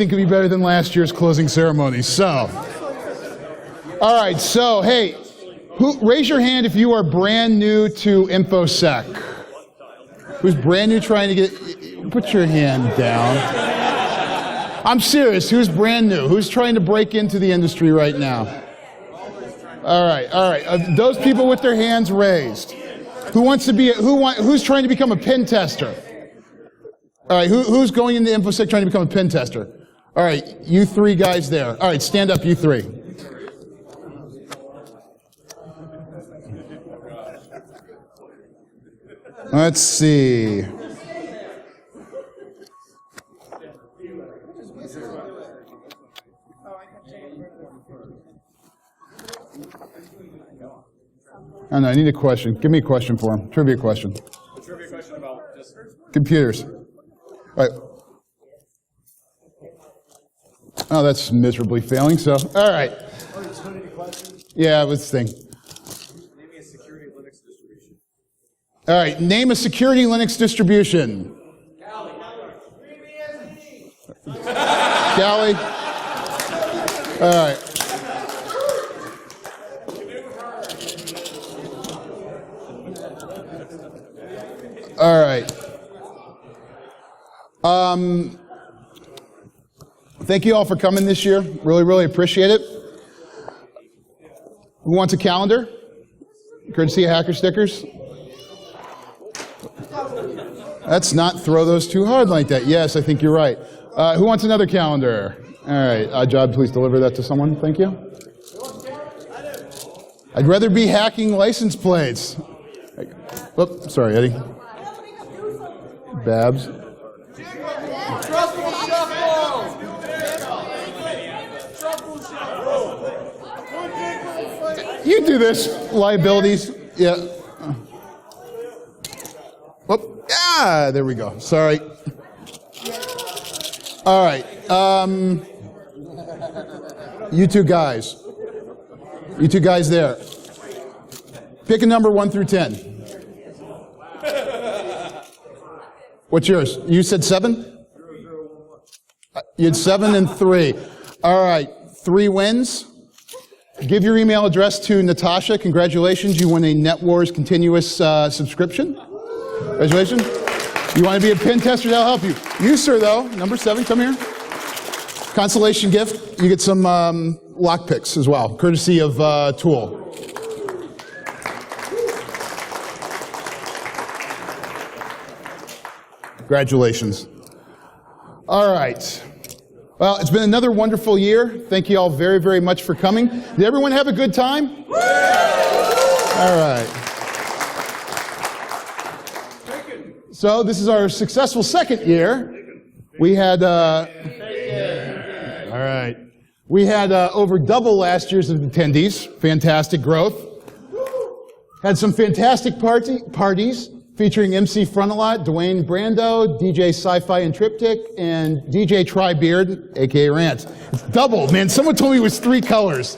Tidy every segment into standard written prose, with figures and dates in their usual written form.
anything could be better than last year's closing ceremony. So, all right. So, hey, raise your hand if you are brand new to InfoSec. Who's brand new trying to get? Put your hand down. I'm serious. Who's brand new? Who's trying to break into the industry right now? All right. All right. Those people with their hands raised. Who wants to be? Who's trying to become a pen tester? All right, who's going into InfoSec trying to become a pen tester? All right, you three guys there. All right, stand up, you three. Let's see. Oh, no, I need a question. Give me a question for him. Trivia question. A trivia question about just computers. All right. Oh, that's miserably failing, so, all right. Yeah, let's think. Name me a security Linux distribution. All right, name a security Linux distribution. Galley. All right. All right. Thank you all for coming this year. Really, really appreciate it. Who wants a calendar? Courtesy of Hacker Stickers. Let's not throw those too hard like that. Yes, I think you're right. Who wants another calendar? All right. Odd job, please deliver that to someone. Thank you. I'd rather be hacking license plates. Oh, sorry, Eddie. Babs. You do this. Liabilities. Yeah. Whoop. Ah, there we go. Sorry. All right. You two guys. You two guys there. Pick a number 1 through 10. What's yours? You said 7? You had 7 and 3. All right. 3 wins. Give your email address to Natasha. Congratulations. You won a NetWars continuous subscription. Congratulations. You want to be a pen tester? That'll help you. You, sir, though, number 7, come here. Consolation gift. You get some lockpicks as well, courtesy of Tool. Congratulations. All right. Well, it's been another wonderful year. Thank you all very, very much for coming. Did everyone have a good time? All right. So this is our successful second year. We had, all right. We had over double last year's attendees. Fantastic growth. Had some fantastic parties featuring MC Frontalot, Dwayne Brando, DJ Sci-Fi and Triptych, and DJ Trybeard, aka Rant. It's double, man. Someone told me it was 3 colors.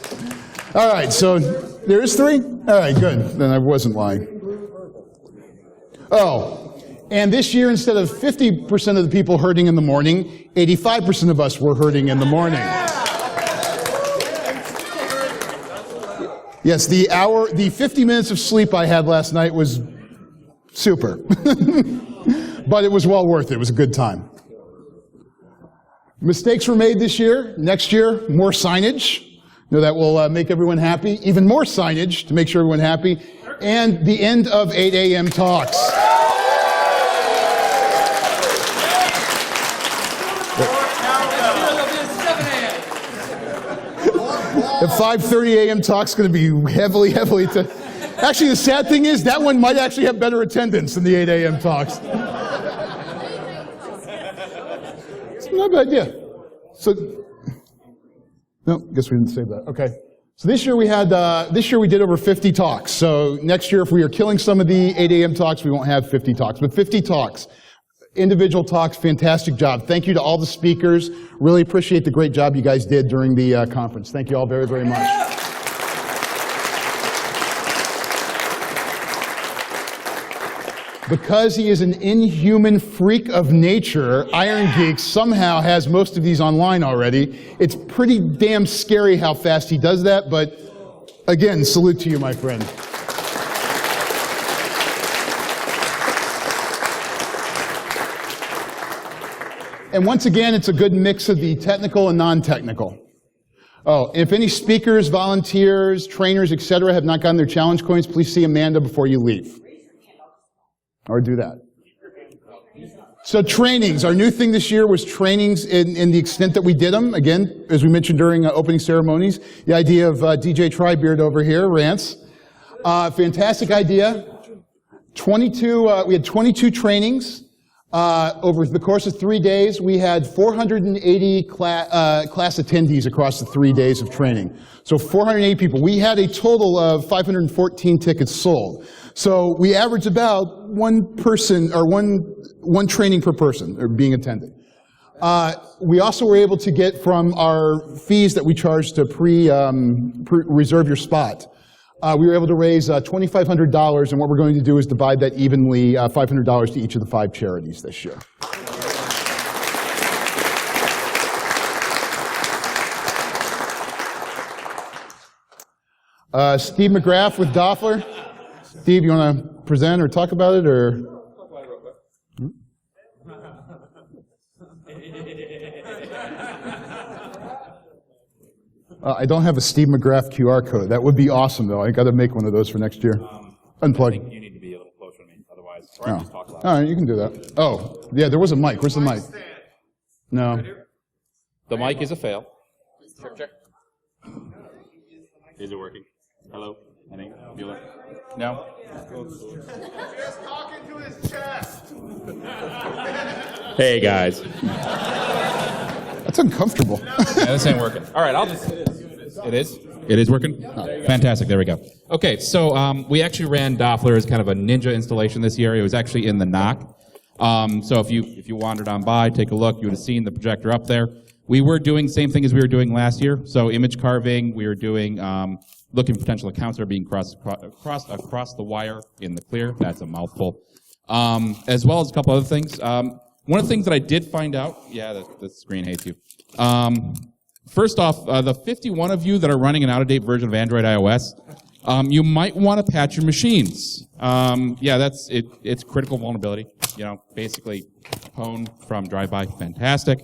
All right, so there is 3? All right, good. Then I wasn't lying. Oh, and this year, instead of 50% of the people herding in the morning, 85% of us were herding in the morning. Yes, the 50 minutes of sleep I had last night was super. But it was well worth it. It was a good time. Mistakes were made this year. Next year, more signage. That will make everyone happy. Even more signage to make sure everyone happy. And the end of 8 a.m. talks. The 5:30 a.m. talk's going to be heavily Actually, the sad thing is that one might actually have better attendance than the 8 a.m. talks. It's not a bad idea. So, no, guess we didn't save that. Okay. So this year we did over 50 talks. So next year, if we are killing some of the 8 a.m. talks, we won't have 50 talks. But 50 talks, individual talks, fantastic job. Thank you to all the speakers. Really appreciate the great job you guys did during the conference. Thank you all very, very much. because he is an inhuman freak of nature, Iron Geek somehow has most of these online already. It's pretty damn scary how fast he does that, but again, salute to you, my friend. And once again, it's a good mix of the technical and non-technical. Oh, if any speakers, volunteers, trainers, etc. have not gotten their challenge coins, please see Amanda before you leave. Or do that. So trainings. Our new thing this year was trainings in the extent that we did them. Again, as we mentioned during opening ceremonies, the idea of DJ Tribeard over here, Rance. Fantastic idea. We had 22 trainings. Over the course of 3 days, we had 480 class attendees across the 3 days of training. So 480 people. We had a total of 514 tickets sold. So we averaged about one person, or one training per person or being attended. We also were able to get from our fees that we charge to reserve your spot. We were able to raise $2,500, and what we're going to do is divide that evenly, $500 to each of the 5 charities this year. Steve McGrath with Doler. Steve, you want to present or talk about it, or? I don't have a Steve McGrath QR code. That would be awesome, though. I got to make one of those for next year. Unplug. I think you need to be a little closer to me, otherwise, or I just talk loud. All right, you can do that. Oh, yeah, there was a mic. Where's the mic? No. The mic is a fail. Check. Is it working? Hello? Any? Bueller? No? Just talking to his chest. Hey, guys. That's uncomfortable. Yeah, this ain't working. All right, I'll just... It is? It is working? Oh, fantastic. There we go. Okay, so we actually ran Doler as kind of a ninja installation this year. It was actually in the knock. So if you wandered on by, take a look, you would have seen the projector up there. We were doing the same thing as we were doing last year. So image carving, we were doing looking for potential accounts that are being crossed across the wire in the clear. That's a mouthful. As well as a couple other things. One of the things that I did find out, yeah, the screen hates you. First off, the 51 of you that are running an out-of-date version of Android iOS, you might want to patch your machines. Yeah, that's it. It's critical vulnerability. You know, basically, pwn from drive-by, fantastic.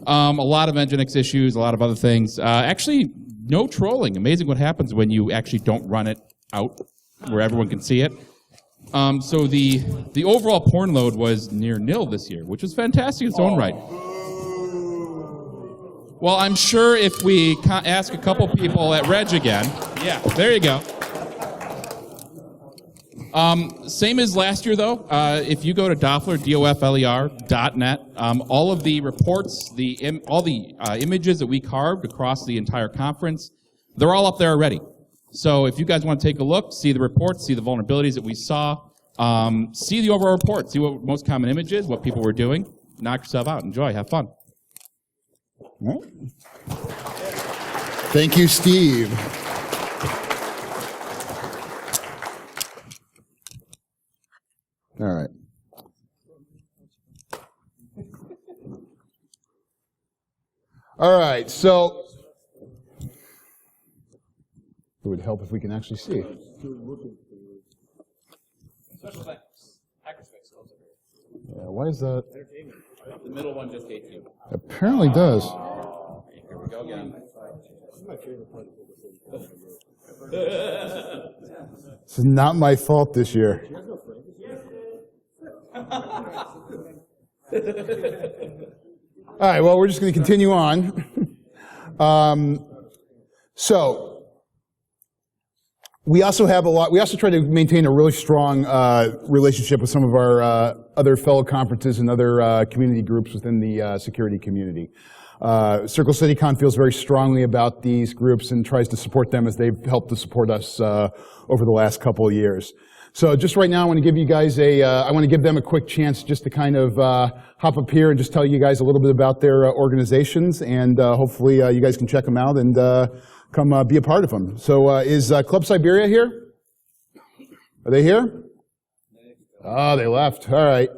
A lot of Nginx issues, a lot of other things. Actually, no trolling. Amazing what happens when you actually don't run it out where everyone can see it. So the overall porn load was near nil this year, which was fantastic in its own right. Well, I'm sure if we ask a couple people at Reg again, yeah, there you go. Same as last year, though. If you go to Doler, DOFLER.net, all of the reports, all the images that we carved across the entire conference, they're all up there already. So if you guys want to take a look, see the reports, see the vulnerabilities that we saw, see the overall report, see what most common image is, what people were doing, knock yourself out, enjoy, have fun. Thank you, Steve. All right. All right, so it would help if we can actually see. Special thanks. Hackerspace goes over here. Yeah, why is that? The middle one just hates you. Apparently does. Here we go again. This is not my fault this year. All right, well, we're just going to continue on. So, we also have a lot, we also try to maintain a really strong relationship with some of our other fellow conferences and other community groups within the security community. Circle City Con feels very strongly about these groups and tries to support them as they've helped to support us over the last couple of years. So just right now, I want to give you guys I want to give them a quick chance just to kind of hop up here and just tell you guys a little bit about their organizations, and hopefully you guys can check them out and come be a part of them. So is Club Siberia here? Are they here? Oh, they left. All right.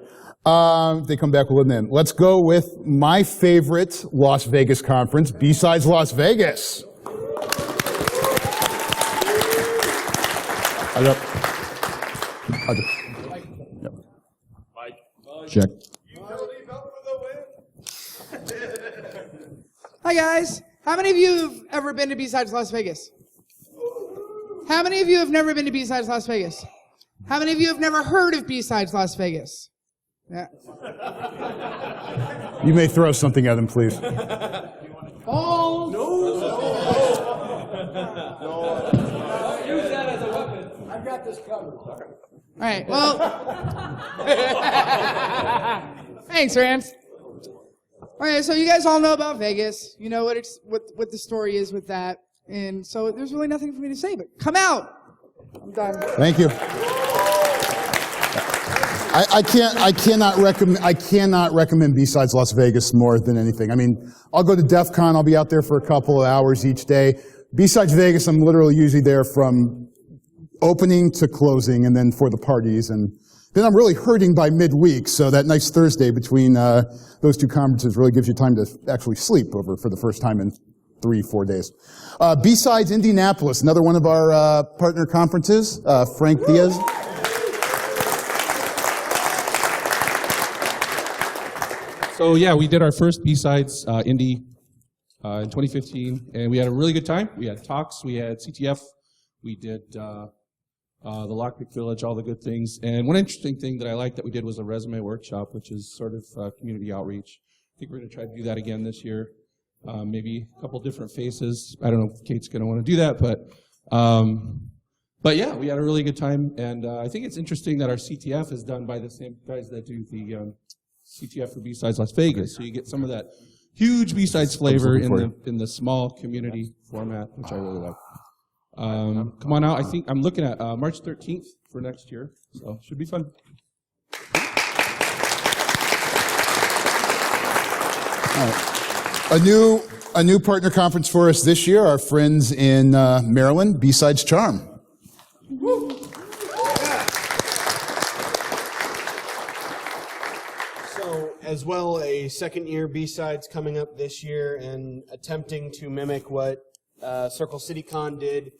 If they come back, we'll let them in. Let's go with my favorite Las Vegas conference, B-Sides Las Vegas. Yep. Check. Hi guys. How many of you have ever been to B-Sides Las Vegas? How many of you have never been to B-Sides Las Vegas? How many of you have never heard of B-Sides Las Vegas? Yeah. You may throw something at them, please. Oh. No. Use that as a weapon. I've got this covered. All right. Well. Thanks, Rance. All right. So you guys all know about Vegas. You know what the story is with that, and so there's really nothing for me to say. But come out. I'm done. Thank you. I cannot recommend B-Sides Las Vegas more than anything. I mean, I'll go to DEF CON, I'll be out there for a couple of hours each day. B-Sides Vegas, I'm literally usually there from opening to closing and then for the parties. And then I'm really hurting by midweek, so that nice Thursday between those two conferences really gives you time to actually sleep over for the first time in 3-4 days. B-Sides Indianapolis, another one of our partner conferences, Frank Diaz. So yeah, we did our first B-Sides Indy in 2015, and we had a really good time. We had talks, we had CTF, we did the Lockpick Village, all the good things. And one interesting thing that I liked that we did was a resume workshop, which is sort of community outreach. I think we're going to try to do that again this year. Maybe a couple different faces. I don't know if Kate's going to want to do that, but yeah, we had a really good time. And I think it's interesting that our CTF is done by the same guys that do the CTF for B-Sides Las Vegas, so you get some of that huge B-Sides flavor in the small community format, which I really like. Come on out. I think I'm looking at March 13th for next year, so it should be fun. All right. A new partner conference for us this year. Our friends in Maryland, B-Sides Charm. As well, a second year B-Sides coming up this year and attempting to mimic what Circle City Con did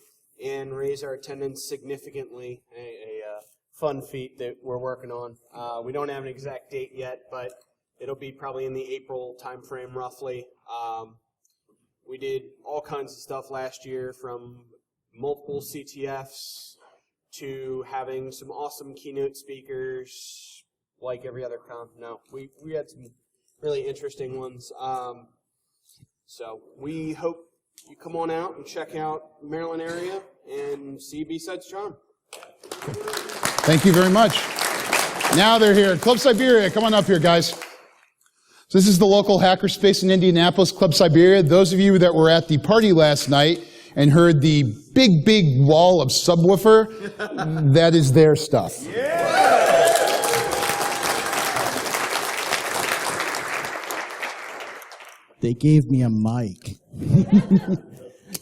and raise our attendance significantly. A fun feat that we're working on. We don't have an exact date yet, but it'll be probably in the April timeframe roughly. We did all kinds of stuff last year, from multiple CTFs to having some awesome keynote speakers. Like every other con. No, we had some really interesting ones. So we hope you come on out and check out the Maryland area and see B-Sides Charm. Thank you very much. Now they're here. Club Siberia, come on up here, guys. So this is the local hackerspace in Indianapolis, Club Siberia. Those of you that were at the party last night and heard the big wall of subwoofer, that is their stuff. Yeah. They gave me a mic.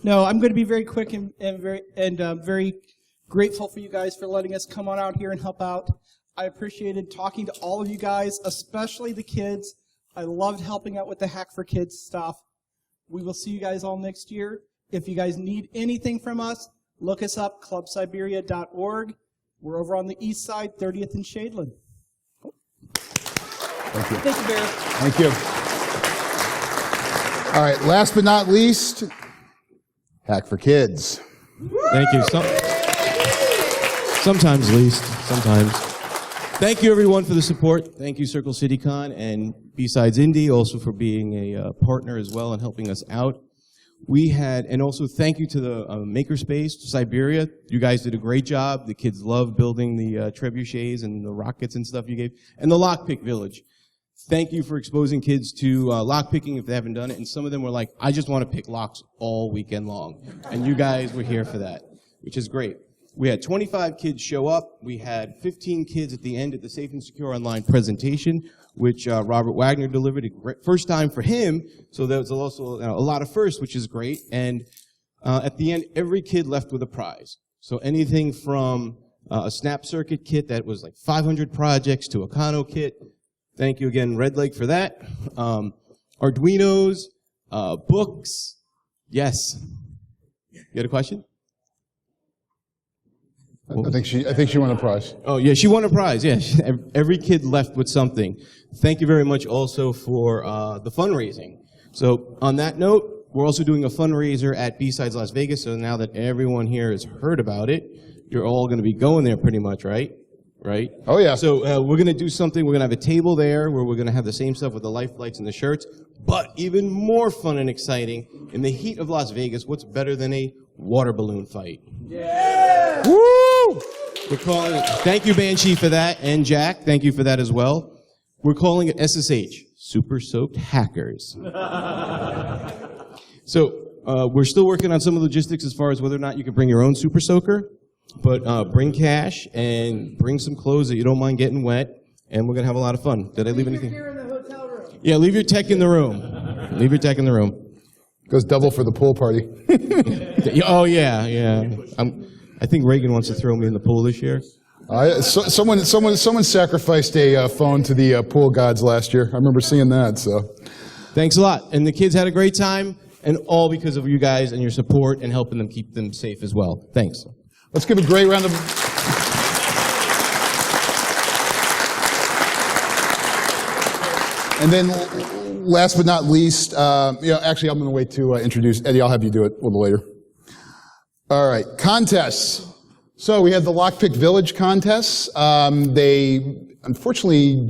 No, I'm going to be very quick and very grateful for you guys for letting us come on out here and help out. I appreciated talking to all of you guys, especially the kids. I loved helping out with the Hack for Kids stuff. We will see you guys all next year. If you guys need anything from us, look us up, clubsiberia.org. We're over on the east side, 30th and Shadeland. Thank you. Thank you, Barry. Thank you. All right, last but not least, Hack for Kids. Thank you. Sometimes least, sometimes. Thank you, everyone, for the support. Thank you, Circle City Con and B-Sides Indy, also for being a partner as well and helping us out. And also thank you to the Makerspace, Siberia. You guys did a great job. The kids love building the trebuchets and the rockets and stuff you gave. And the Lockpick Village. Thank you for exposing kids to lockpicking if they haven't done it. And some of them were like, I just want to pick locks all weekend long. And you guys were here for that, which is great. We had 25 kids show up. We had 15 kids at the end at the Safe and Secure Online presentation, which Robert Wagner delivered. First time for him, so there was also a lot of firsts, which is great. And at the end, every kid left with a prize. So anything from a snap circuit kit that was like 500 projects to a Kano kit. Thank you again, Red Lake, for that. Arduinos, books. Yes. You got a question? I think she won a prize. Oh, yeah, she won a prize. Yeah, every kid left with something. Thank you very much also for the fundraising. So on that note, we're also doing a fundraiser at B-Sides Las Vegas. So now that everyone here has heard about it, you're all going to be going there pretty much, right? Right? Oh, yeah. So we're going to do something. We're going to have a table there where we're going to have the same stuff with the life lights and the shirts. But even more fun and exciting, in the heat of Las Vegas, what's better than a water balloon fight? Yeah! Woo! We're calling it, thank you, Banshee, for that, and Jack, thank you for that as well. We're calling it SSH, Super Soaked Hackers. So we're still working on some of the logistics as far as whether or not you can bring your own Super Soaker, but bring cash and bring some clothes that you don't mind getting wet, and we're going to have a lot of fun. Did I leave anything? Here in the hotel room. Yeah, leave your tech in the room. Leave your tech in the room. Goes double for the pool party. Oh, yeah, yeah. I think Reagan wants to throw me in the pool this year. Someone sacrificed a phone to the pool gods last year. I remember seeing that. So, thanks a lot. And the kids had a great time, and all because of you guys and your support and helping them keep them safe as well. Thanks. Let's give a great round of. And then, last but not least, actually, I'm going to wait to introduce Eddie. I'll have you do it a little later. All right, contests. So we had the Lockpick Village contests. They unfortunately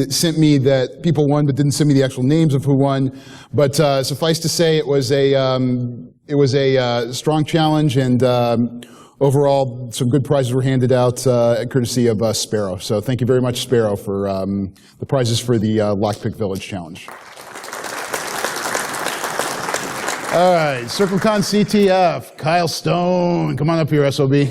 sent me that people won, but didn't send me the actual names of who won. But suffice to say, it was a strong challenge, and overall, some good prizes were handed out courtesy of Sparrow. So thank you very much, Sparrow, for the prizes for the Lockpick Village challenge. All right, CircleCon CTF, Kyle Stone. Come on up here, SOB.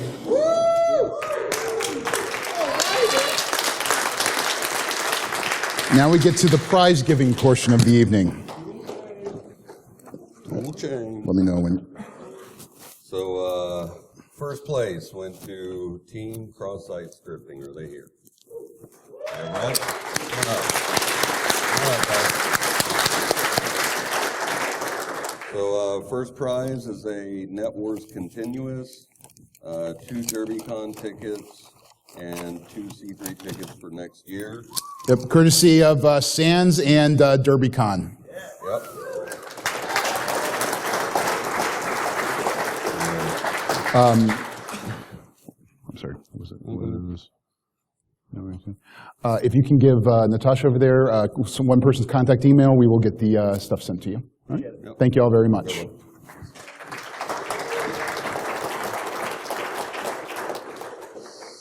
Now we get to the prize giving portion of the evening. Okay. Let me know when. So, first place went to Team Cross-Site Scripting. Are they here? All right. Come on up. Come on up, guys. So, first prize is a Net Wars Continuous, 2 DerbyCon tickets, and 2 C3 tickets for next year. Yep, courtesy of Sands and DerbyCon. Yep. I'm sorry. What was it? If you can give Natasha over there one person's contact email, we will get the stuff sent to you. All right? Yep. Thank you all very much.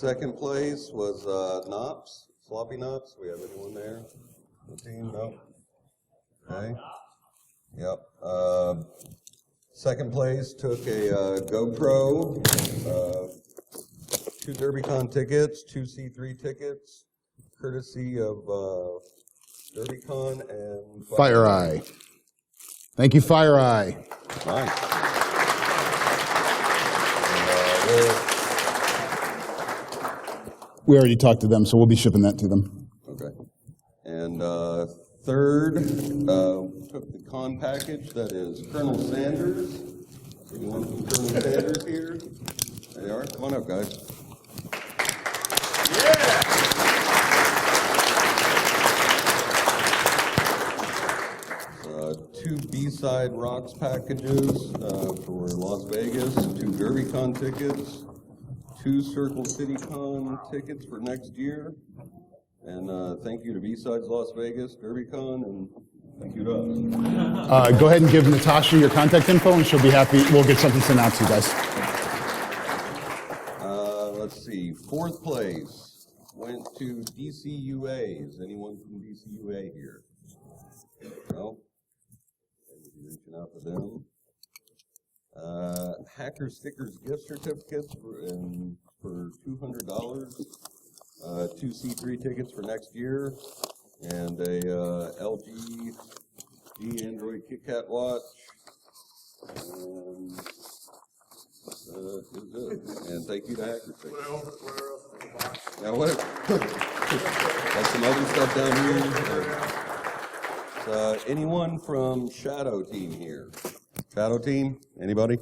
Second place was Knops, Sloppy Knops. We have anyone there? The team? No? Okay. Yep. Second place took a GoPro, 2 DerbyCon tickets, 2 C3 tickets, courtesy of DerbyCon and FireEye. Thank you, FireEye. Nice. We already talked to them, so we'll be shipping that to them. Okay. And third, took the con package that is Colonel Sanders. Anyone from Colonel Sanders here? There they are. Come on up, guys. Yeah! 2 B-side rocks packages for Las Vegas, 2 DerbyCon tickets, 2 Circle City Con tickets for next year. And thank you to B-Sides Las Vegas, DerbyCon, and thank you to us. Go ahead and give Natasha your contact info, and she'll be happy. We'll get something sent out to you guys. Let's see. Fourth place went to DCUA. Is anyone from DCUA here? No? Maybe reaching out to them. Hacker Stickers gift certificates for $200. 2 C3 tickets for next year, and a LG G Android KitKat watch, and Good. And thank you to Hacker Tickets. Now what? Got some other stuff down here. Anyone from Shadow Team here? Shadow Team? Anybody?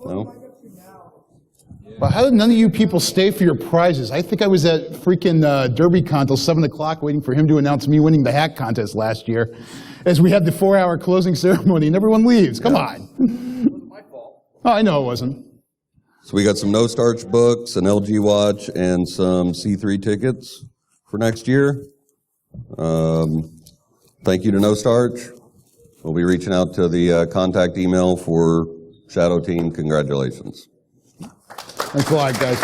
No? Well, how did none of you people stay for your prizes? I think I was at freaking DerbyCon till 7 o'clock waiting for him to announce me winning the hat contest last year, as we had the 4-hour closing ceremony and everyone leaves. Come on. My fault. Oh, I know it wasn't. So we got some No Starch books, an LG watch, and some C3 tickets for next year. Thank you to No Starch. We'll be reaching out to the contact email for Shadow Team. Congratulations. Thanks a lot, guys.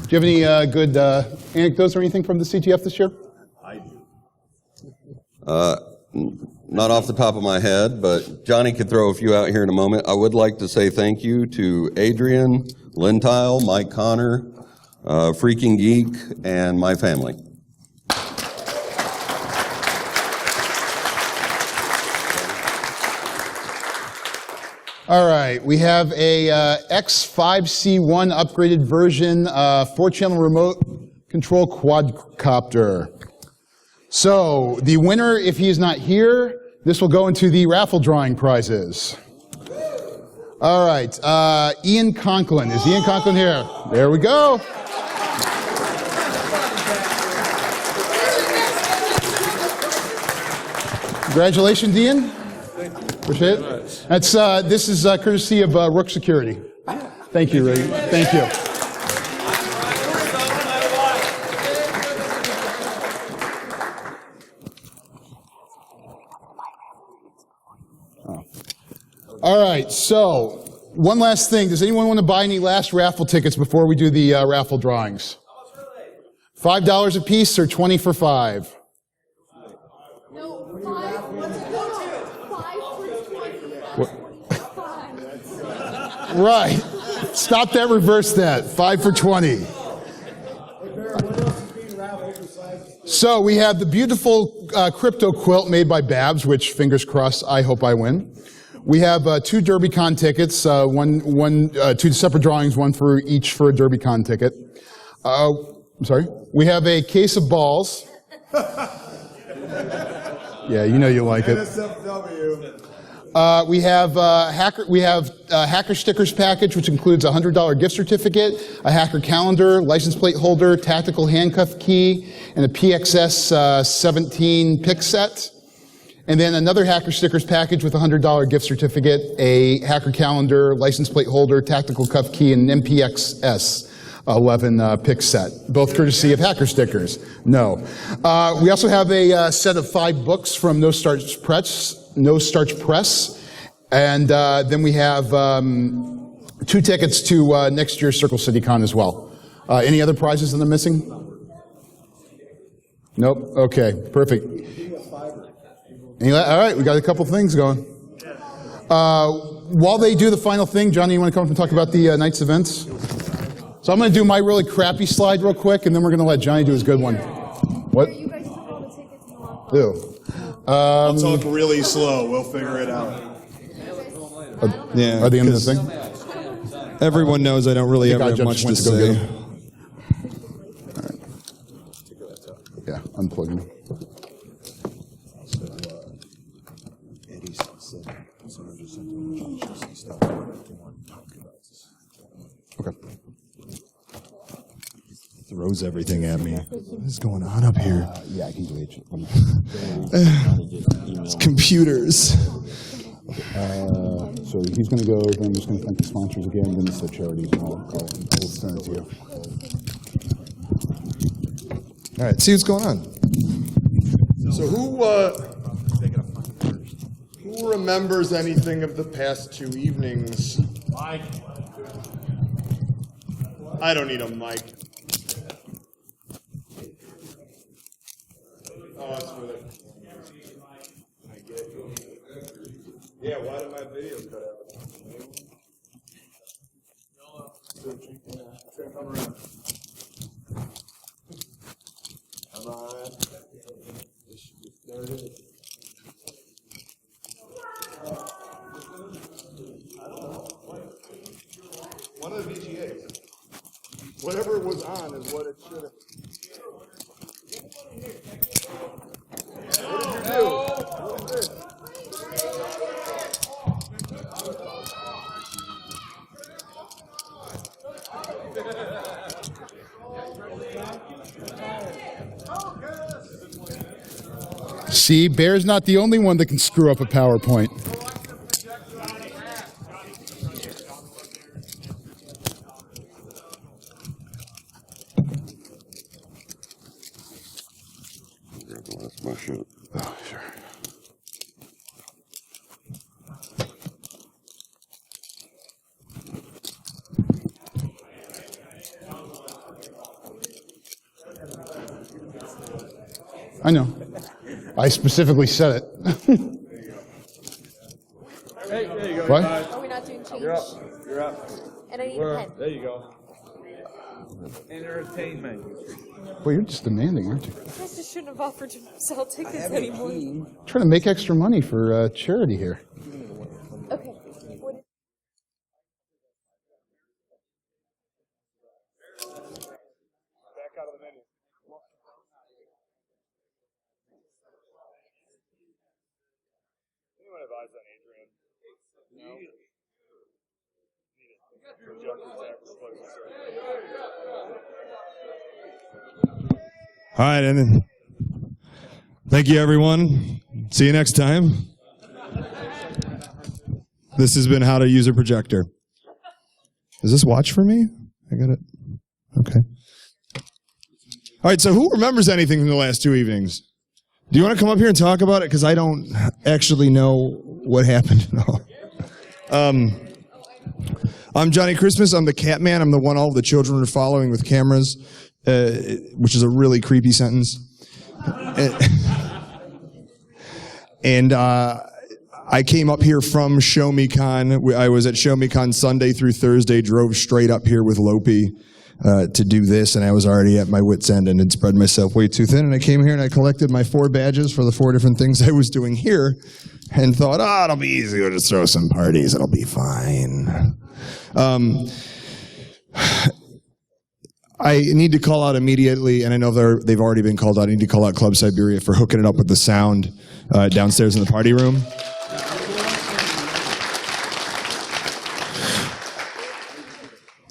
Do you have any good anecdotes or anything from the CTF this year? I do. Not off the top of my head, but Johnny could throw a few out here in a moment. I would like to say thank you to Adrian, Lintile, Mike Connor, Freaking Geek, and my family. All right, we have a X5C1 upgraded version, 4-channel remote control quadcopter. So the winner, if he is not here, this will go into the raffle drawing prizes. All right, Ian Conklin. Is Ian Conklin here? There we go. Congratulations, Ian. Appreciate it. That's, this is courtesy of Rook Security. Thank you, Ray. Thank you. All right, so one last thing. Does anyone want to buy any last raffle tickets before we do the raffle drawings? $5 a piece or 20 for 5? No, 5. What's it called? 5 for 20. Right. Stop that, reverse that. 5 for 20. So we have the beautiful crypto quilt made by Babs, which, fingers crossed, I hope I win. We have 2 DerbyCon tickets, 2 separate drawings, one for each for a DerbyCon ticket. I'm sorry. We have a case of balls. Yeah, you know you like it. We have hacker stickers package, which includes a $100 gift certificate, a hacker calendar, license plate holder, tactical handcuff key, and a PXS 17 pick set. And then another hacker stickers package with a $100 gift certificate, a hacker calendar, license plate holder, tactical cuff key, and an MPXS 11 pick set, both courtesy of hacker stickers. No. We also have a set of 5 books from No Starch Press, and then we have 2 tickets to next year's Circle City Con as well. Any other prizes that I'm missing? Nope. Okay, perfect. All right, we got a couple things going. While they do the final thing, Johnny, you want to come up and talk about the night's events? So I'm going to do my really crappy slide real quick, and then we're going to let Johnny do his good one. What? You guys took all the tickets in the last Ew. I'll talk really slow. We'll figure it out. Yeah. Are they in the thing? Everyone knows I don't really ever have much to go say. get them. All right. Yeah, unplugging them. Okay. Throws everything at me. What is going on up here? Yeah, I can glitch. It's computers. So he's going to go, then I'm just going to thank the sponsors again, then it's the charities, and I'll send it to you. All right, see what's going on. So who remembers anything of the past 2 evenings? Mike. I don't need a mic. Oh, that's for the... Yeah, why did my video cut out? Come around. Come on. There it is. on is what it should have. What did you do? See, Bear's not the only one that can screw up a PowerPoint. That's my shit. Oh, sure. I know. I specifically said it. Hey, there you go. What? Are we not doing change? You're up. You're up. And I need a pen. There you go. Entertainment. Well, you're just demanding, aren't you? You guys just shouldn't have offered to sell tickets anymore. Trying to make extra money for charity here. Okay. What Back out of the menu. Anyone advise on Adrian? No. All right, and then thank you, everyone. See you next time. This has been How to Use a Projector. Does this watch for me? I got it. Okay. All right, so who remembers anything from the last two evenings? Do you want to come up here and talk about it? Because I don't actually know what happened at all. I'm Johnny Christmas. I'm the cat man. I'm the one all the children are following with cameras, which is a really creepy sentence. And I came up here from Show Me Con. I was at Show Me Con Sunday through Thursday, drove straight up here with Lopi to do this, and I was already at my wit's end and had spread myself way too thin. And I came here and I collected my 4 badges for the 4 different things I was doing here and thought, it'll be easy. We'll just throw some parties. It'll be fine. I need to call out immediately, and I know they've already been called out. I need to call out Club Siberia for hooking it up with the sound downstairs in the party room.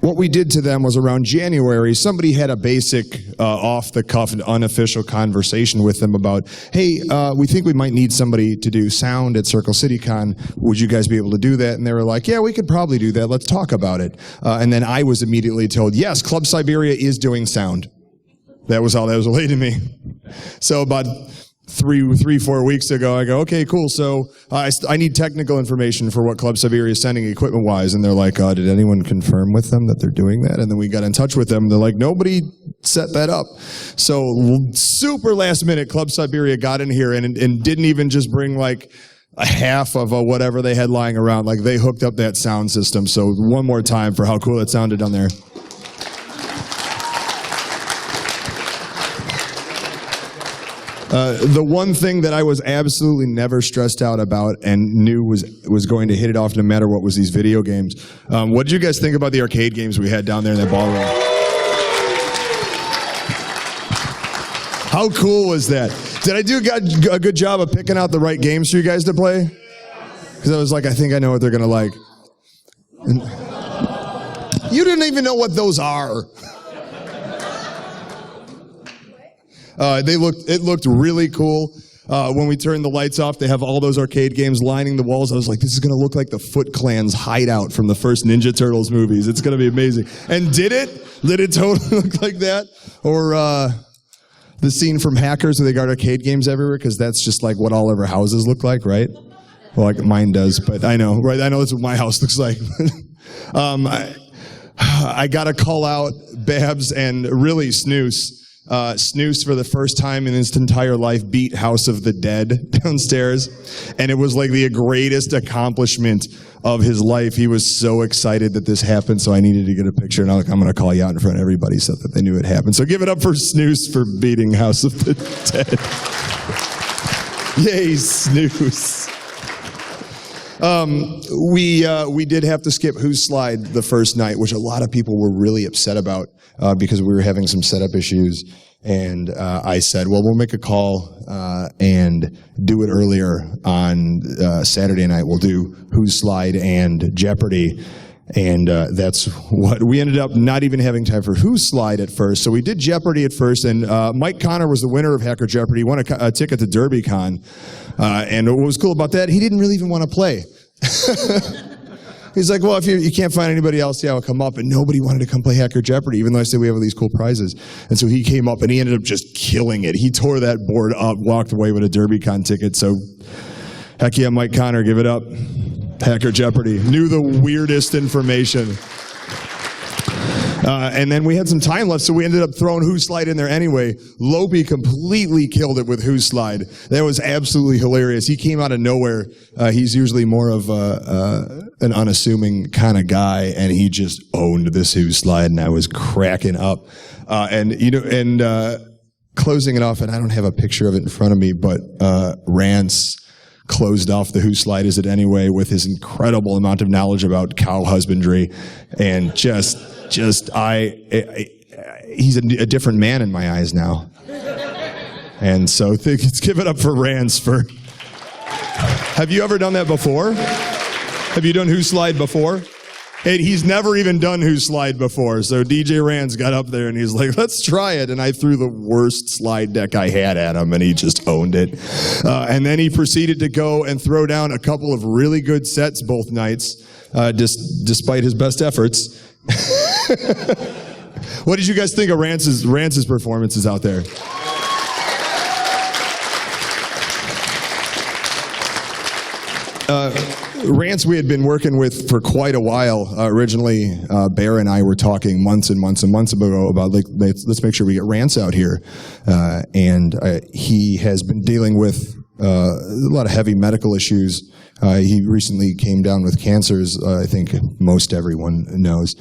What we did to them was around January, somebody had a basic off-the-cuff and unofficial conversation with them about, hey, we think we might need somebody to do sound at Circle City Con. Would you guys be able to do that? And they were like, yeah, we could probably do that. Let's talk about it. And then I was immediately told, yes, Club Siberia is doing sound. That was all that was relayed to me. So about 3-4 weeks ago, I go, okay, cool. So I need technical information for what Club Siberia is sending equipment-wise. And they're like, did anyone confirm with them that they're doing that? And then we got in touch with them. They're like, nobody set that up. So super last minute, Club Siberia got in here and didn't even just bring like a half of whatever they had lying around. Like they hooked up that sound system. So one more time for how cool it sounded down there. The one thing that I was absolutely never stressed out about and knew was going to hit it off no matter what was these video games. What did you guys think about the arcade games we had down there in that ballroom? How cool was that? Did I do a good job of picking out the right games for you guys to play? Because I was like, I think I know what they're going to like. And you didn't even know what those are. It looked really cool. When we turned the lights off, they have all those arcade games lining the walls. I was like, this is going to look like the Foot Clan's hideout from the first Ninja Turtles movies. It's going to be amazing. And did it? Did it totally look like that? Or the scene from Hackers where they got arcade games everywhere? Because that's just like what all of our houses look like, right? Well, like mine does, but I know, right? I know that's what my house looks like. I got to call out Babs and really Snooze. Snooze, for the first time in his entire life, beat House of the Dead downstairs, and it was like the greatest accomplishment of his life. He was so excited that this happened, so I needed to get a picture, and I'm going to call you out in front of everybody so that they knew it happened. So give it up for Snooze for beating House of the Dead. Yay, Snooze. We did have to skip Who's Slide the first night, which a lot of people were really upset about because we were having some setup issues. And I said, well, we'll make a call and do it earlier on Saturday night. We'll do Who's Slide and Jeopardy. And that's what we ended up not even having time for Who's Slide at first. So we did Jeopardy at first, and Mike Connor was the winner of Hacker Jeopardy. He won a ticket to DerbyCon. And what was cool about that, he didn't really even want to play. He's like, well, if you can't find anybody else, yeah, I'll come up. And nobody wanted to come play Hacker Jeopardy, even though I said we have all these cool prizes. And so he came up, and he ended up just killing it. He tore that board up, walked away with a DerbyCon ticket. So heck yeah, Mike Connor, give it up. Hacker Jeopardy. Knew the weirdest information. And then we had some time left, so we ended up throwing Who's Slide in there anyway. Lopi completely killed it with Who's Slide. That was absolutely hilarious. He came out of nowhere. He's usually more of an unassuming kind of guy, and he just owned this Who's Slide, and I was cracking up. And closing it off, and I don't have a picture of it in front of me, but Rance closed off the Who's Slide Is It Anyway with his incredible amount of knowledge about cow husbandry, and he's a different man in my eyes now. And so let's give it up for Rance for. Have you ever done that before? Have you done Who's Slide before? And he's never even done Who's Slide before. So DJ Rance got up there and he's like, let's try it. And I threw the worst slide deck I had at him, and he just owned it. And then he proceeded to go and throw down a couple of really good sets both nights, despite his best efforts. What did you guys think of Rance's performances out there? Rance we had been working with for quite a while. Originally, Bear and I were talking months and months and months ago about let's make sure we get Rance out here. And he has been dealing with a lot of heavy medical issues. He recently came down with cancers, I think most everyone knows.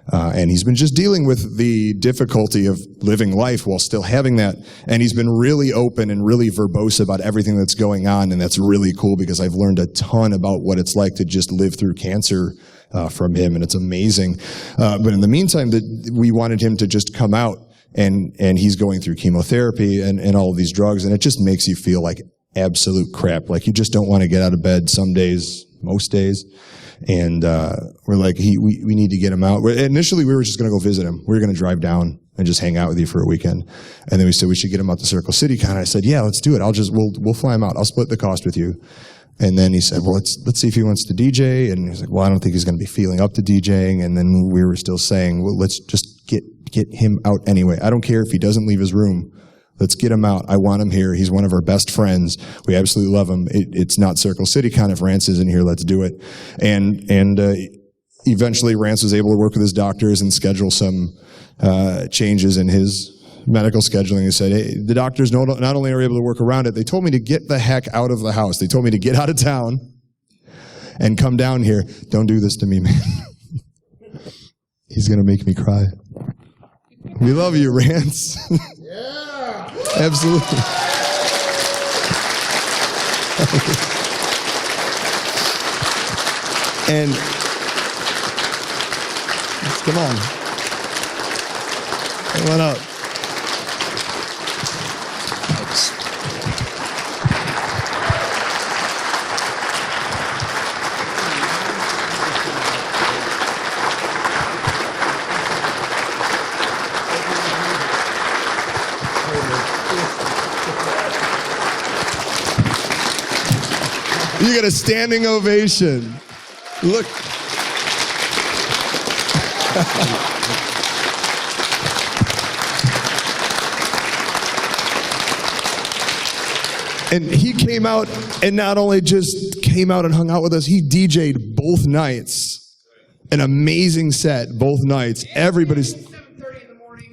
And he's been just dealing with the difficulty of living life while still having that. And he's been really open and really verbose about everything that's going on. And that's really cool because I've learned a ton about what it's like to just live through cancer from him. And it's amazing. But in the meantime, we wanted him to just come out, and he's going through chemotherapy and all of these drugs. And it just makes you feel like absolute crap. Like you just don't want to get out of bed some days, most days. And we're like, we need to get him out. Initially, we were just going to go visit him. We were going to drive down and just hang out with you for a weekend. And then we said we should get him out to Circle City Con. I said, yeah, let's do it. We'll fly him out. I'll split the cost with you. And then he said, well, let's see if he wants to DJ. And he's like, well, I don't think he's going to be feeling up to DJing. And then we were still saying, well, let's just get him out anyway. I don't care if he doesn't leave his room. Let's get him out. I want him here. He's one of our best friends. We absolutely love him. It's not Circle City Con. If Rance isn't here, let's do it. And eventually Rance was able to work with his doctors and schedule some changes in his medical scheduling. He said, hey, the doctors not only are able to work around it, they told me to get the heck out of the house. They told me to get out of town and come down here. Don't do this to me, man. He's going to make me cry. We love you, Rance. Yeah. Absolutely. And come on. Come on up. You get a standing ovation. Look. And he came out and not only just came out and hung out with us, he DJ'd both nights. An amazing set both nights. Everybody's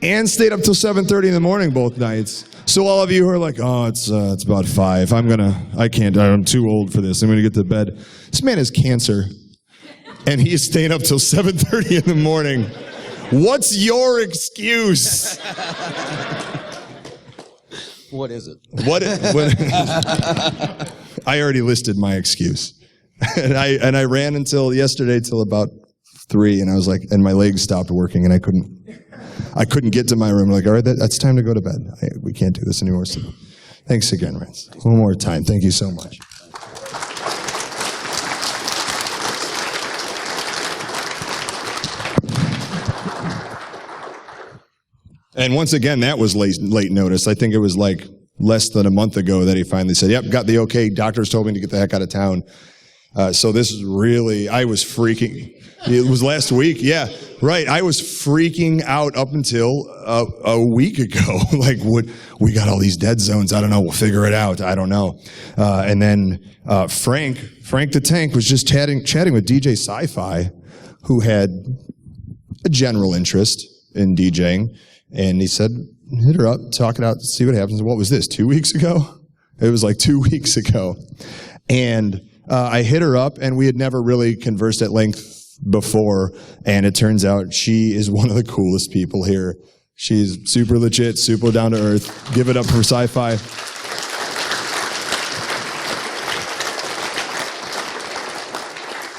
and stayed up till 7:30 in the morning both nights. So all of you who are like, oh, it's about 5. I'm too old for this. I'm gonna get to bed. This man has cancer, and he is staying up till 7:30 in the morning. What's your excuse? What is it? What I already listed my excuse. and I ran until yesterday till about 3, and I was like, and my legs stopped working, and I couldn't get to my room. Like, all right, that's time to go to bed. We can't do this anymore. So, thanks again, Rance. One more time. Thank you so much. And once again, that was late notice. I think it was like less than a month ago that he finally said, yep, got the okay. Doctors told me to get the heck out of town. So this is really, I was freaking. It was last week. Yeah, right. I was freaking out up until a week ago. Like, we got all these dead zones. I don't know. We'll figure it out. I don't know. And then Frank the Tank was just chatting with DJ Sci-Fi, who had a general interest in DJing. And he said, hit her up, talk it out, see what happens. What was this, 2 weeks ago? It was like 2 weeks ago. And I hit her up, and we had never really conversed at length before. And it turns out she is one of the coolest people here. She's super legit, super down to earth. Give it up for Sci-Fi.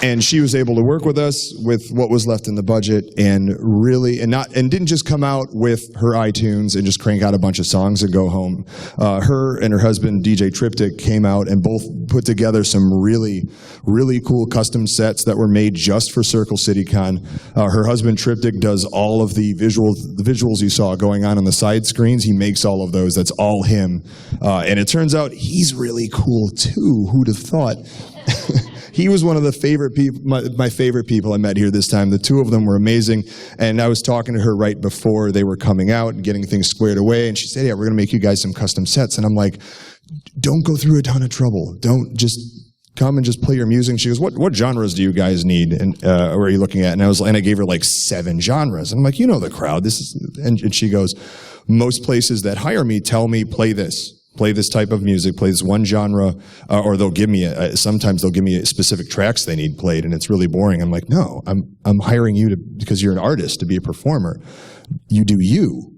And she was able to work with us with what was left in the budget, and really, and didn't just come out with her iTunes and just crank out a bunch of songs and go home. Her and her husband, DJ Triptych, came out and both put together some really, really cool custom sets that were made just for Circle City Con. Her husband, Triptych, does all of the visuals you saw going on the side screens. He makes all of those. That's all him. And it turns out he's really cool too. Who'd have thought? He was one of the favorite people, my favorite people I met here this time. The two of them were amazing. And I was talking to her right before they were coming out and getting things squared away. And she said, yeah, we're going to make you guys some custom sets. And I'm like, don't go through a ton of trouble. Don't just come and just play your music. She goes, what genres do you guys need? And or are you looking at? And I gave her like 7 genres. I'm like, you know the crowd. And she goes, most places that hire me tell me play this type of music, play this one genre, or they'll give me sometimes they'll give me specific tracks they need played, and it's really boring. I'm like, no, I'm hiring you because you're an artist, to be a performer. You do you.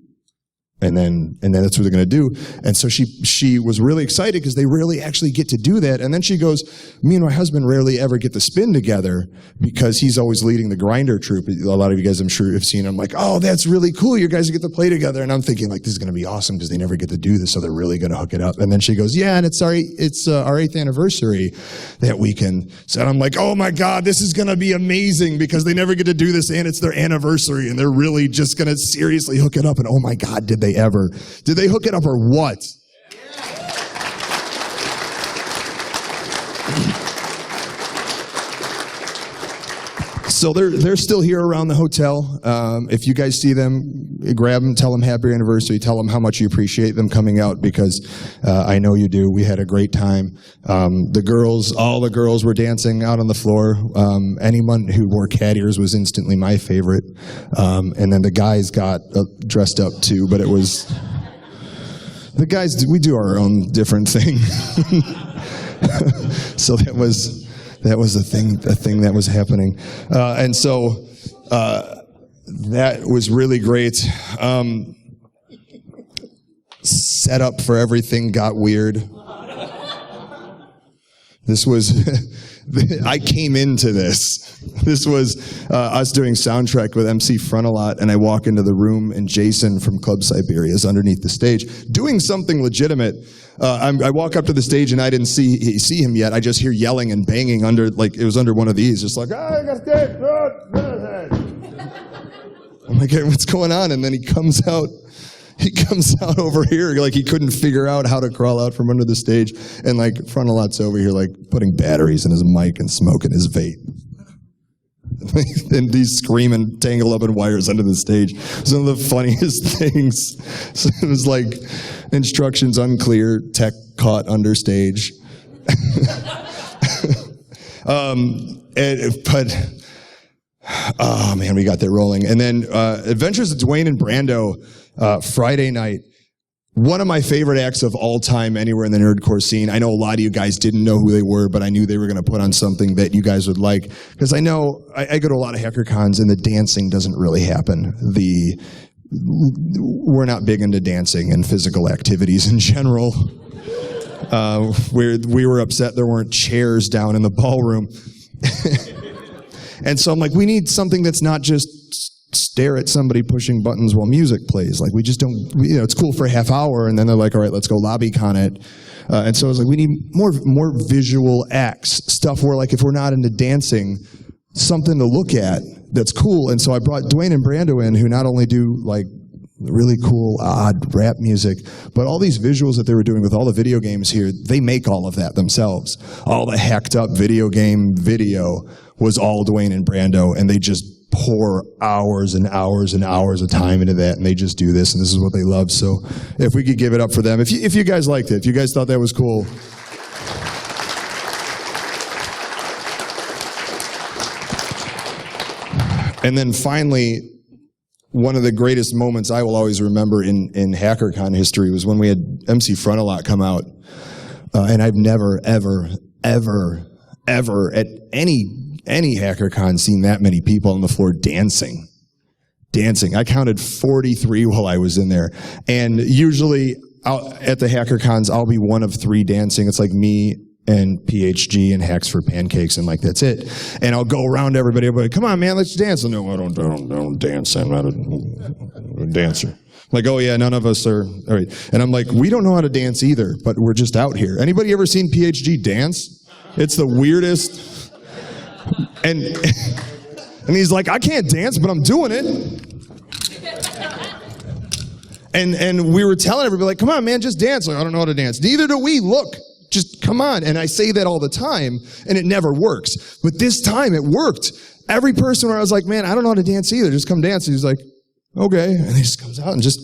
And then that's what they're going to do. And so she was really excited because they rarely actually get to do that. And then she goes, me and my husband rarely ever get to spin together because he's always leading the grinder troupe. A lot of you guys, I'm sure, have seen. I'm like, oh, that's really cool. You guys get to play together. And I'm thinking, like, this is going to be awesome because they never get to do this, so they're really going to hook it up. And then she goes, yeah, and it's our 8th anniversary that weekend. So I'm like, oh my God, this is going to be amazing because they never get to do this, and it's their anniversary, and they're really just going to seriously hook it up. And oh my God, did they hook it up or what? So they're still here around the hotel. If you guys see them, grab them, tell them happy anniversary, tell them how much you appreciate them coming out, because I know you do. We had a great time. All the girls were dancing out on the floor. Anyone who wore cat ears was instantly my favorite. And then the guys got dressed up too, but it was, the guys, we do our own different thing. So that was a thing that was happening. And so that was really great. Setup for everything got weird. This was, I came into this. This was us doing soundtrack with MC Frontalot, and I walk into the room, and Jason from Club Siberia is underneath the stage doing something legitimate. I walk up to the stage, and I didn't see him yet. I just hear yelling and banging under, like it was under one of these, just like, I got stage. I'm like, hey, what's going on? And then he comes out over here, like he couldn't figure out how to crawl out from under the stage. And like Frontalot's over here, like putting batteries in his mic and smoking his vape. And he's screaming, tangled up in wires under the stage. It was one of the funniest things. So it was like, instructions unclear, tech caught under stage. But oh man, we got that rolling. And then Adventures of Dwayne and Brando, Friday night. One of my favorite acts of all time anywhere in the nerdcore scene. I know a lot of you guys didn't know who they were, but I knew they were going to put on something that you guys would like. Because I know, I go to a lot of hacker cons, and the dancing doesn't really happen. We're not big into dancing and physical activities in general. We were upset there weren't chairs down in the ballroom. And so I'm like, we need something that's not just stare at somebody pushing buttons while music plays. Like, we just don't, it's cool for a half hour, and then they're like, all right, let's go LobbyCon it. And so I was like, we need more visual acts, stuff where, like, if we're not into dancing, something to look at that's cool. And so I brought Dwayne and Brando in, who not only do, like, really cool, odd rap music, but all these visuals that they were doing with all the video games here, they make all of that themselves. All the hacked up video game video was all Dwayne and Brando, and they just pour hours and hours and hours of time into that, and they just do this, and this is what they love. So if we could give it up for them. If you guys liked it, if you guys thought that was cool. And then finally, one of the greatest moments I will always remember in HackerCon history was when we had MC Frontalot come out. And I've never, ever, ever, ever at any HackerCon seen that many people on the floor dancing. I counted 43 while I was in there. And usually at the HackerCons, I'll be one of 3 dancing. It's like me and PHG and Hacks for Pancakes, and like, that's it. And I'll go around to everybody, come on, man, let's dance. And no, I don't dance. I'm not a dancer. Like, oh yeah, none of us are, all right. And I'm like, we don't know how to dance either, but we're just out here. Anybody ever seen PHG dance? It's the weirdest. And he's like, I can't dance, but I'm doing it. And we were telling everybody, like, come on, man, just dance. Like, I don't know how to dance. Neither do we. Look. Just come on. And I say that all the time, and it never works. But this time it worked. Every person where I was like, man, I don't know how to dance either. Just come dance. And he's like, okay. And he just comes out and just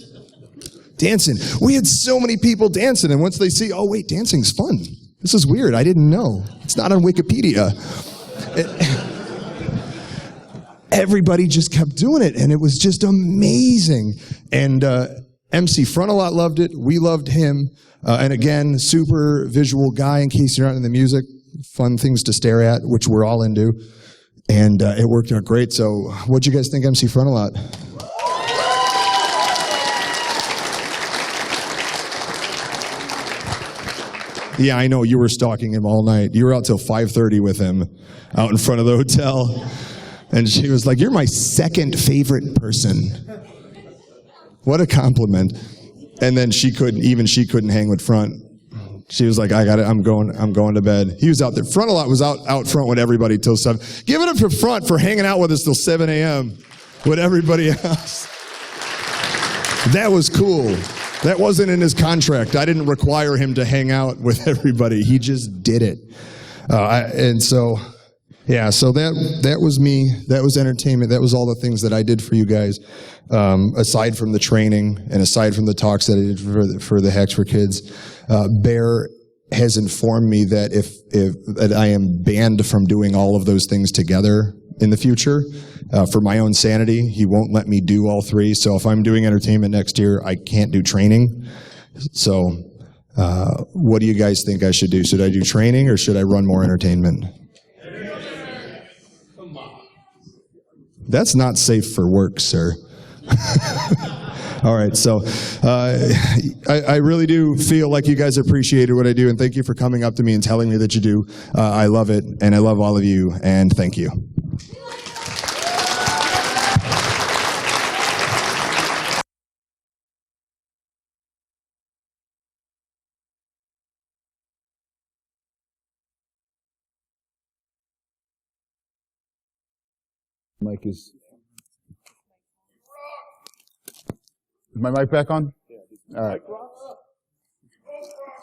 dancing. We had so many people dancing. And once they see, oh, wait, dancing's fun. This is weird. I didn't know. It's not on Wikipedia. Everybody just kept doing it. And it was just amazing. And MC Frontalot loved it. We loved him. And again, super visual guy, in case you're not into the music. Fun things to stare at, which we're all into. And it worked out great. So what'd you guys think, MC Frontalot? Yeah, I know. You were stalking him all night. You were out till 5:30 with him out in front of the hotel. And she was like, you're my second favorite person. What a compliment. And then she couldn't hang with Front. She was like, I got it. I'm going to bed. He was out there. Frontalot was out front with everybody till 7. Give it up for Front for hanging out with us till 7 a.m. with everybody else. That was cool. That wasn't in his contract. I didn't require him to hang out with everybody. He just did it. Yeah, so that was me. That was entertainment. That was all the things that I did for you guys, aside from the training and aside from the talks that I did for the Hacks for Kids. Bear has informed me that that I am banned from doing all of those things together in the future. For my own sanity, he won't let me do all 3. So if I'm doing entertainment next year, I can't do training. So what do you guys think I should do? Should I do training or should I run more entertainment? That's not safe for work, sir. All right, so I really do feel like you guys appreciated what I do, and thank you for coming up to me and telling me that you do. I love it, and I love all of you, and thank you. Mic is my mic back on? All right.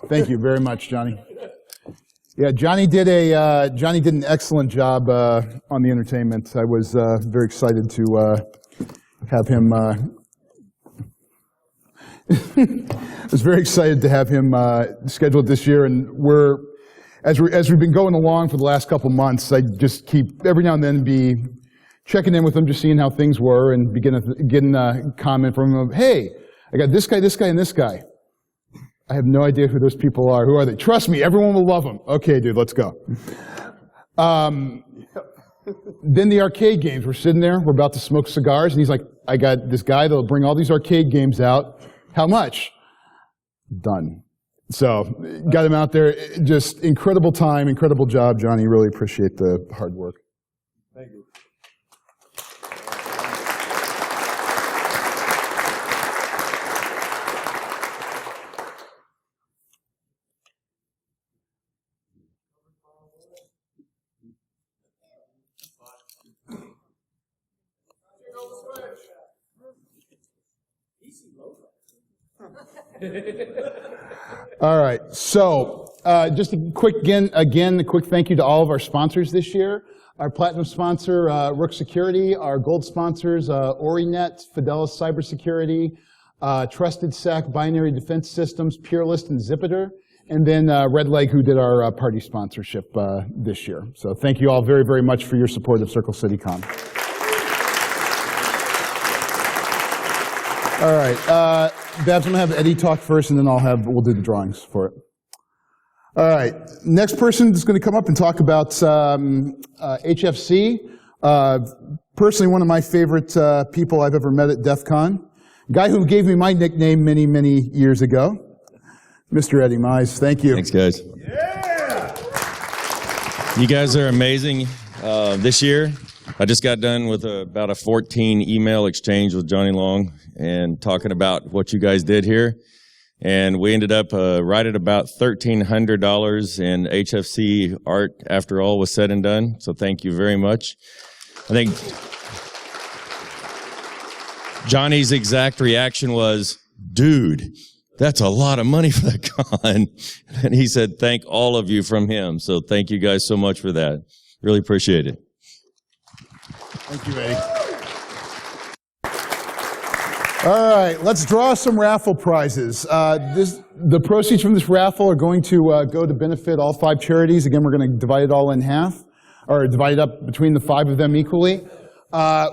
Thank you very much, Johnny. Yeah, Johnny did an excellent job on the entertainment. I was very excited to have him. I was very excited to have him scheduled this year, and as we've been going along for the last couple months, I just keep every now and then be checking in with them, just seeing how things were, and getting a comment from them of, hey, I got this guy, and this guy. I have no idea who those people are. Who are they? Trust me, everyone will love them. Okay, dude, let's go. Then the arcade games. We're sitting there, we're about to smoke cigars, and he's like, I got this guy that'll bring all these arcade games out. How much? Done. So got him out there. Just incredible time, incredible job, Johnny. Really appreciate the hard work. Thank you. All right, so just a quick a quick thank you to all of our sponsors this year. Our platinum sponsor, Rook Security, our gold sponsors, Orinet, Fidelis Cybersecurity, Trusted Sec, Binary Defense Systems, Purelist, and Zipiter, and then Red Leg, who did our party sponsorship this year. So thank you all very, very much for your support of Circle City Con. All right, Babs, I'm gonna have Eddie talk first, and then we'll do the drawings for it. All right, next person is gonna come up and talk about HFC. Personally, one of my favorite people I've ever met at DEF CON. Guy who gave me my nickname many, many years ago, Mr. Eddie Mize. Thank you. Thanks, guys. Yeah! You guys are amazing. This year, I just got done with about a 14 email exchange with Johnny Long and talking about what you guys did here. And we ended up right at about $1,300 in HFC art after all was said and done. So thank you very much. I think Johnny's exact reaction was, dude, that's a lot of money for the con. And he said, thank all of you from him. So thank you guys so much for that. Really appreciate it. Thank you, Eddie. All right, let's draw some raffle prizes. The proceeds from this raffle are going to go to benefit all 5 charities. Again, we're going to divide it all in half, or divide it up between the 5 of them equally.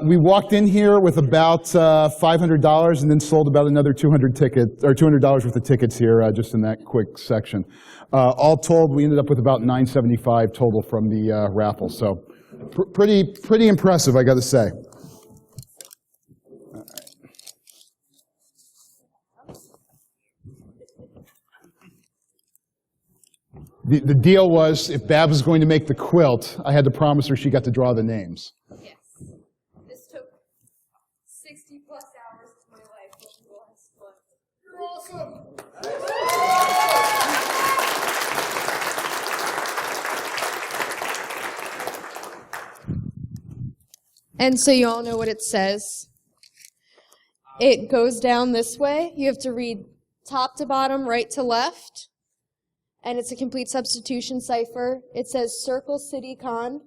We walked in here with about $500 and then sold about another $200 worth of tickets here just in that quick section. All told, we ended up with about $975 total from the raffle. So pretty impressive, I got to say. The deal was, if Babs was going to make the quilt, I had to promise her she got to draw the names. Yes. This took 60 plus hours of my life with the last one. You're awesome! And so you all know what it says. It goes down this way. You have to read top to bottom, right to left. And it's a complete substitution cipher. It says Circle City Con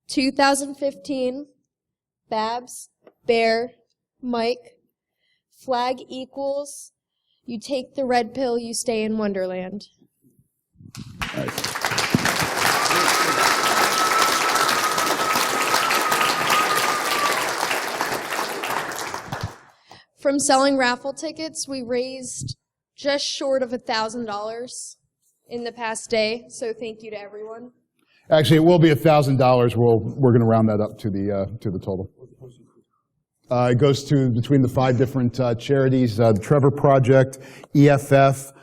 2015, Babs, Bear, Mike, flag equals, you take the red pill, you stay in Wonderland. Nice. From selling raffle tickets, we raised just short of $1,000 in the past day, so thank you to everyone. Actually, it will be $1,000. We're going to round that up to the total. It goes to between the 5 different charities: the Trevor Project, EFF,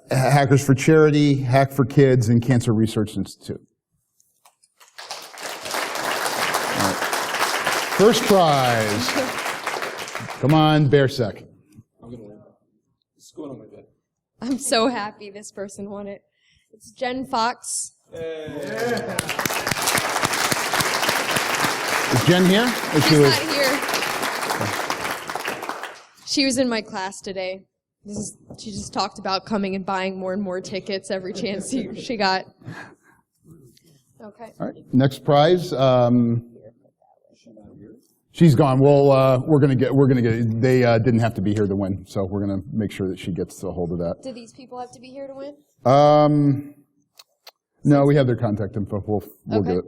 Hackers for Charity, Hack for Kids, and Cancer Research Institute. All right. First prize. Come on, Bearsec. I'm going to win. It's going on my bed. I'm so happy this person won it. It's Jen Fox. Yeah. Is Jen here? She's not here. She was in my class today. She just talked about coming and buying more and more tickets every chance she got. Okay. All right. Next prize. She's gone. We're gonna get. They didn't have to be here to win, so we're gonna make sure that she gets a hold of that. Do these people have to be here to win? No, we have their contact info. We'll get it.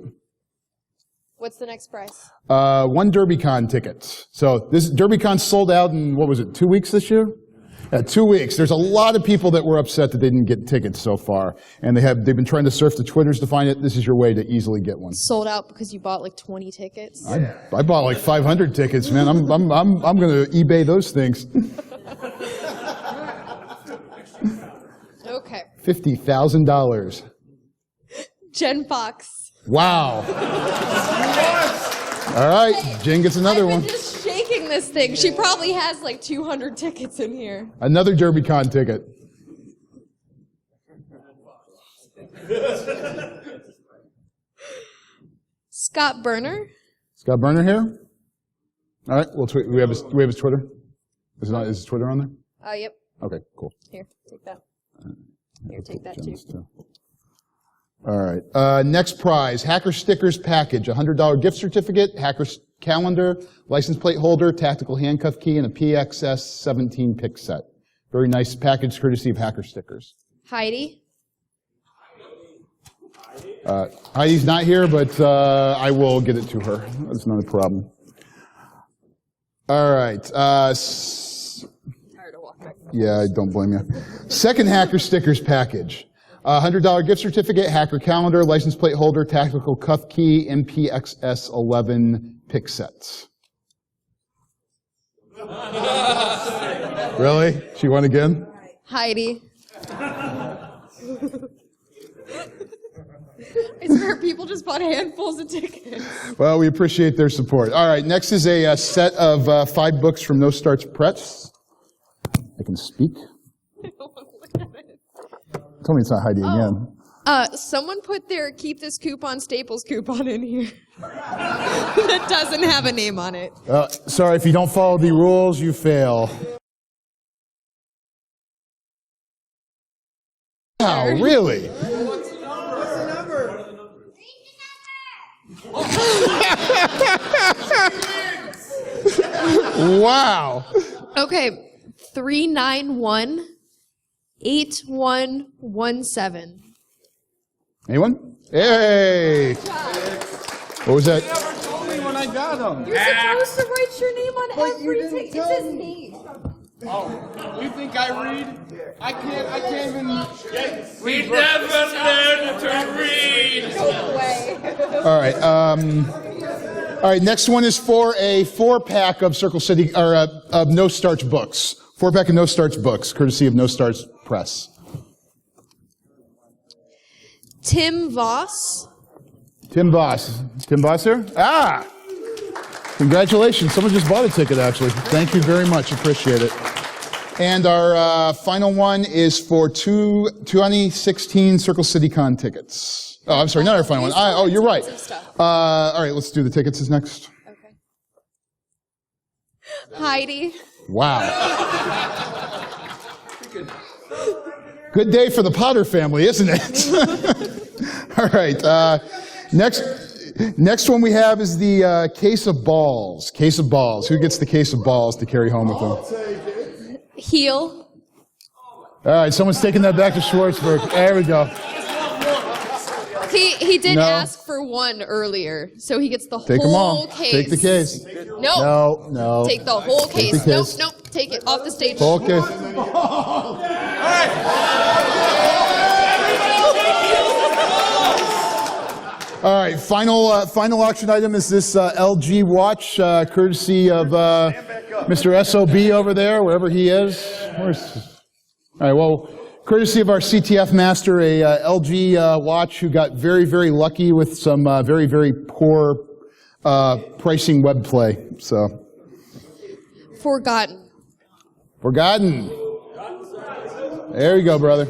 What's the next prize? 1 DerbyCon ticket. So this DerbyCon sold out in, what was it, 2 weeks this year? 2 weeks. There's a lot of people that were upset that they didn't get tickets so far, and they've been trying to surf the Twitters to find it. This is your way to easily get one. Sold out because you bought like 20 tickets. I bought like 500 tickets, man. I'm going to eBay those things. $50,000. Jen Fox. Wow. All right, Jen gets another I've one. been just shaking this thing. She probably has like 200 tickets in here. Another DerbyCon ticket. Scott Berner. Scott Berner here. All right, well, we have his Twitter. Is his Twitter on there? Yep. Okay, cool. Here, take that. Here, take that too. All right. Next prize, Hacker Stickers package, $100 gift certificate, Hacker calendar, license plate holder, tactical handcuff key, and a PXS 17 pick set. Very nice package, courtesy of Hacker Stickers. Heidi. Heidi's not here, but I will get it to her. That's not a problem. All right. Yeah, I don't blame you. Second Hacker Stickers package. $100 gift certificate, Hacker calendar, license plate holder, tactical cuff key, MPXS 11 pick sets. Really? She won again? Heidi. I swear people just bought handfuls of tickets. Well, we appreciate their support. All right, next is a set of 5 books from No Starts Press. I can speak. Tell me it's not Heidi again. Someone put their Keep This Coupon Staples coupon in here. That doesn't have a name on it. Sorry, if you don't follow the rules, you fail. Wow, really? Wow. Okay, 391-8117. Anyone? Hey! What was that? Told me when I got them. You're supposed to write your name on everything. It says name. Oh, you think I read? I can't even. We never learned to read. Go away. All right. All right. Next one is for a 4-pack of Circle City or of No Starch books. 4-pack of No Starch books, courtesy of No Starch Press. Tim Voss. Tim Voss. Tim Voss here? Ah! Congratulations. Someone just bought a ticket, actually. Thank you very much. Appreciate it. And our final one is for 2016 Circle City Con tickets. Oh, I'm sorry, not our final one. Oh, you're right. All right, let's do the tickets is next. Okay. Heidi. Wow. Good day for the Potter family, isn't it? All right. Next one we have is the case of balls. Case of balls. Who gets the case of balls to carry home with them? Heel. All right, someone's taking that back to Schwartzberg. There we go. He did No. ask for one earlier, so he gets the Take them whole all. case. Take the case. No. No. Take the whole Take case. the case. Nope. Take it off the stage. Whole case. All right, final auction item is this LG watch, courtesy of Mr. SOB over there, wherever he is. All right, well, courtesy of our CTF master, a LG watch who got very, very lucky with some very, very poor pricing web play. So, Forgotten. There you go, brother.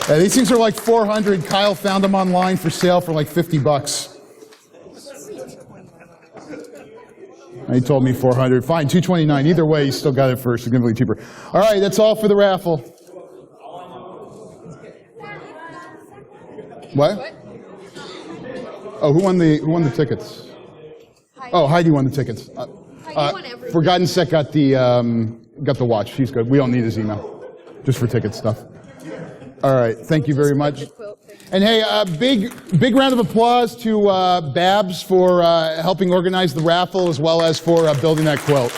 Yeah, these things are like 400. Kyle found them online for sale for like $50. He told me 400. Fine, 229. Either way, you still got it for significantly cheaper. All right, that's all for the raffle. What? Oh, who won the tickets? Oh, Heidi won the tickets. Forgotten Set got the watch. She's good. We don't need his email, just for ticket stuff. All right, thank you very much. And hey, big round of applause to Babs for helping organize the raffle, as well as for building that quilt.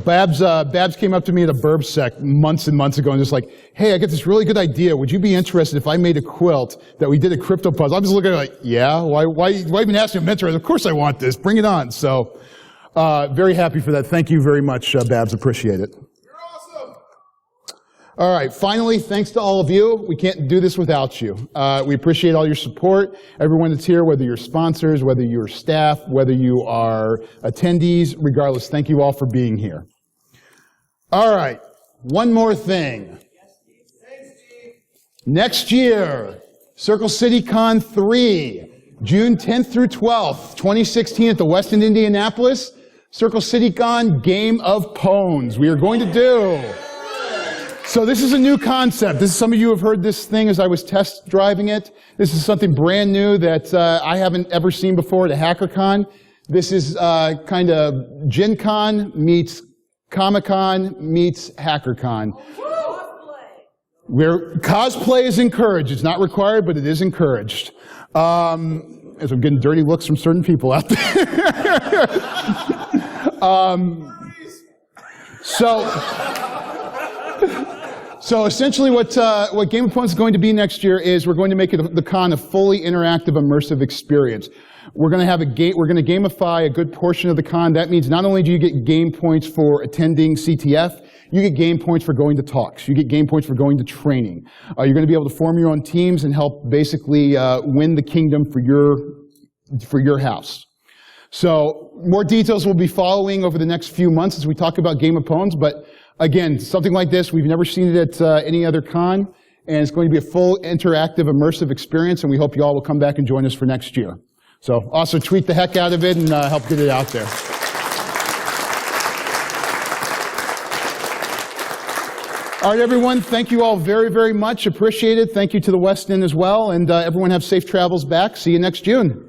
Babs came up to me at a burb sec months and months ago and just like, hey, I got this really good idea. Would you be interested if I made a quilt that we did a crypto puzzle? I'm just looking at her like, yeah, why even ask me a mentor? Of course I want this. Bring it on. So Very happy for that. Thank you very much, Babs. Appreciate it. You're awesome. All right. Finally, thanks to all of you. We can't do this without you. We appreciate all your support. Everyone that's here, whether you're sponsors, whether you're staff, whether you are attendees, regardless, thank you all for being here. All right. One more thing. Next year, Circle City Con 3, June 10th through 12th, 2016 at the West End Indianapolis. Circle City Con Game of Pones. We are going to do. So this is a new concept. Some of you have heard this thing as I was test driving it. This is something brand new that I haven't ever seen before at a HackerCon. This is kind of Gen Con meets Comic-Con meets HackerCon. Where cosplay is encouraged. It's not required, but it is encouraged. As I'm getting dirty looks from certain people out there. So essentially what Game of Pones is going to be next year is we're going to make the con a fully interactive, immersive experience. We're going to gamify a good portion of the con. That means not only do you get game points for attending CTF, you get game points for going to talks. You get game points for going to training. You're going to be able to form your own teams and help basically win the kingdom for your house. So more details will be following over the next few months as we talk about Game of Pones. But again, something like this, we've never seen it at any other con. And it's going to be a full interactive, immersive experience. And we hope you all will come back and join us for next year. So also tweet the heck out of it and help get it out there. All right, everyone, thank you all very, very much. Appreciate it. Thank you to the West End as well. And everyone have safe travels back. See you next June.